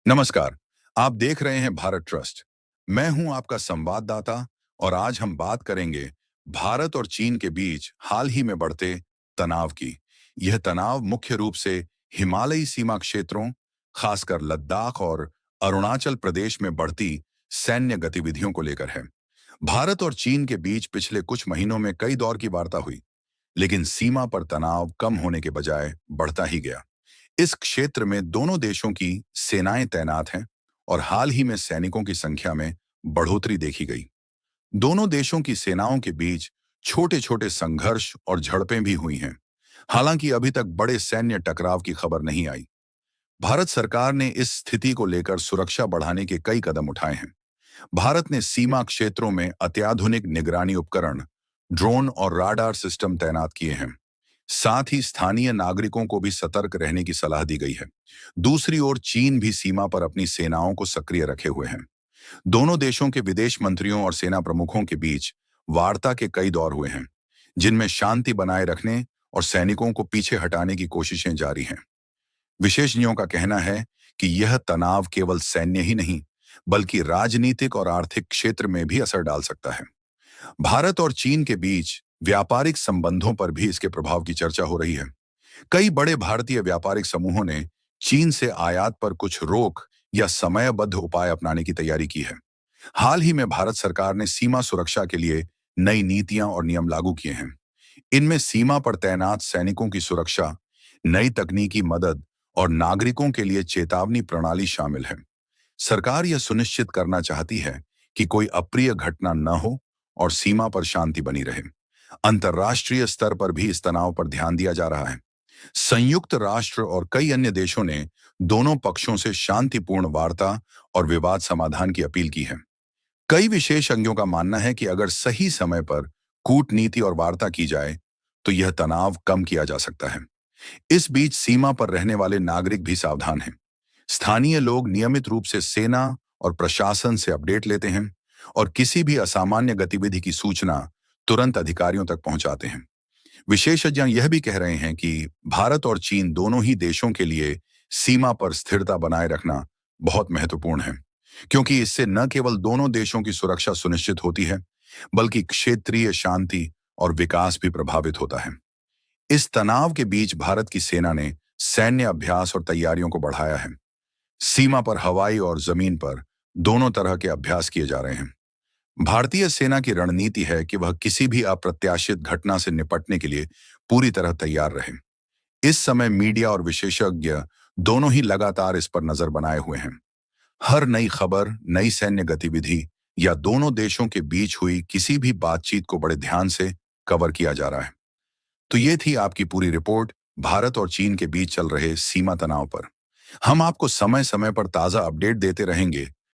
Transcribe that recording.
नमस्कार। आप देख रहे हैं भारत ट्रस्ट। मैं हूं आपका संवाददाता और आज हम बात करेंगे भारत और चीन के बीच हाल ही में बढ़ते तनाव की। यह तनाव मुख्य रूप से हिमालयी सीमा क्षेत्रों, खासकर लद्दाख और अरुणाचल प्रदेश में बढ़ती सैन्य गतिविधियों को लेकर है। भारत और चीन के बीच पिछले कुछ महीनों में कई दौर की वार्ता हुई, लेकिन सीमा पर तनाव कम होने के बजाय बढ़ता ही गया। इस क्षेत्र में दोनों देशों की सेनाएं तैनात हैं और हाल ही में सैनिकों की संख्या में बढ़ोतरी देखी गई। दोनों देशों की सेनाओं के बीच छोटे छोटे संघर्ष और झड़पें भी हुई हैं। हालांकि अभी तक बड़े सैन्य टकराव की खबर नहीं आई। भारत सरकार ने इस स्थिति को लेकर सुरक्षा बढ़ाने के कई कदम उठाए हैं। भारत ने सीमा क्षेत्रों में अत्याधुनिक निगरानी उपकरण, ड्रोन और राडार सिस्टम तैनात किए हैं। साथ ही स्थानीय नागरिकों को भी सतर्क रहने की सलाह दी गई है। दूसरी ओर चीन भी सीमा पर अपनी सेनाओं को सक्रिय रखे हुए हैं। दोनों देशों के विदेश मंत्रियों और सेना प्रमुखों के बीच वार्ता के कई दौर हुए हैं, जिनमें शांति बनाए रखने और सैनिकों को पीछे हटाने की कोशिशें जारी हैं। विशेषज्ञों का कहना है कि यह तनाव केवल सैन्य ही नहीं, बल्कि राजनीतिक और आर्थिक क्षेत्र में भी असर डाल सकता है। भारत और चीन के बीच व्यापारिक संबंधों पर भी इसके प्रभाव की चर्चा हो रही है। कई बड़े भारतीय व्यापारिक समूहों ने चीन से आयात पर कुछ रोक या समयबद्ध उपाय अपनाने की तैयारी की है। हाल ही में भारत सरकार ने सीमा सुरक्षा के लिए नई नीतियां और नियम लागू किए हैं। इनमें सीमा पर तैनात सैनिकों की सुरक्षा, नई तकनीकी मदद और नागरिकों के लिए चेतावनी प्रणाली शामिल है। सरकार यह सुनिश्चित करना चाहती है कि कोई अप्रिय घटना न हो और सीमा पर शांति बनी रहे। अंतर्राष्ट्रीय स्तर पर भी इस तनाव पर ध्यान दिया जा रहा है। संयुक्त राष्ट्र और कई अन्य देशों ने दोनों पक्षों से शांतिपूर्ण वार्ता और विवाद समाधान की अपील की है। कई विशेषज्ञों का मानना है कि अगर सही समय पर कूटनीति और वार्ता की जाए, तो यह तनाव कम किया जा सकता है। इस बीच सीमा पर रहने वाले नागरिक भी सावधान हैं। स्थानीय लोग नियमित रूप से सेना और प्रशासन से अपडेट लेते हैं और किसी भी असामान्य गतिविधि की सूचना तुरंत अधिकारियों तक पहुंचाते हैं। विशेषज्ञ यह भी कह रहे हैं कि भारत और चीन दोनों ही देशों के लिए सीमा पर स्थिरता बनाए रखना बहुत महत्वपूर्ण है, क्योंकि इससे न केवल दोनों देशों की सुरक्षा सुनिश्चित होती है, बल्कि क्षेत्रीय शांति और विकास भी प्रभावित होता है। इस तनाव के बीच भारत की सेना ने सैन्य अभ्यास और तैयारियों को बढ़ाया है। सीमा पर हवाई और जमीन पर दोनों तरह के अभ्यास किए जा रहे हैं। भारतीय सेना की रणनीति है कि वह किसी भी अप्रत्याशित घटना से निपटने के लिए पूरी तरह तैयार रहे। इस समय मीडिया और विशेषज्ञ दोनों ही लगातार इस पर नजर बनाए हुए हैं। हर नई खबर, नई सैन्य गतिविधि या दोनों देशों के बीच हुई किसी भी बातचीत को बड़े ध्यान से कवर किया जा रहा है। तो ये थी आपकी पूरी रिपोर्ट भारत और चीन के बीच चल रहे सीमा तनाव पर। हम आपको समय समय पर ताजा अपडेट देते रहेंगे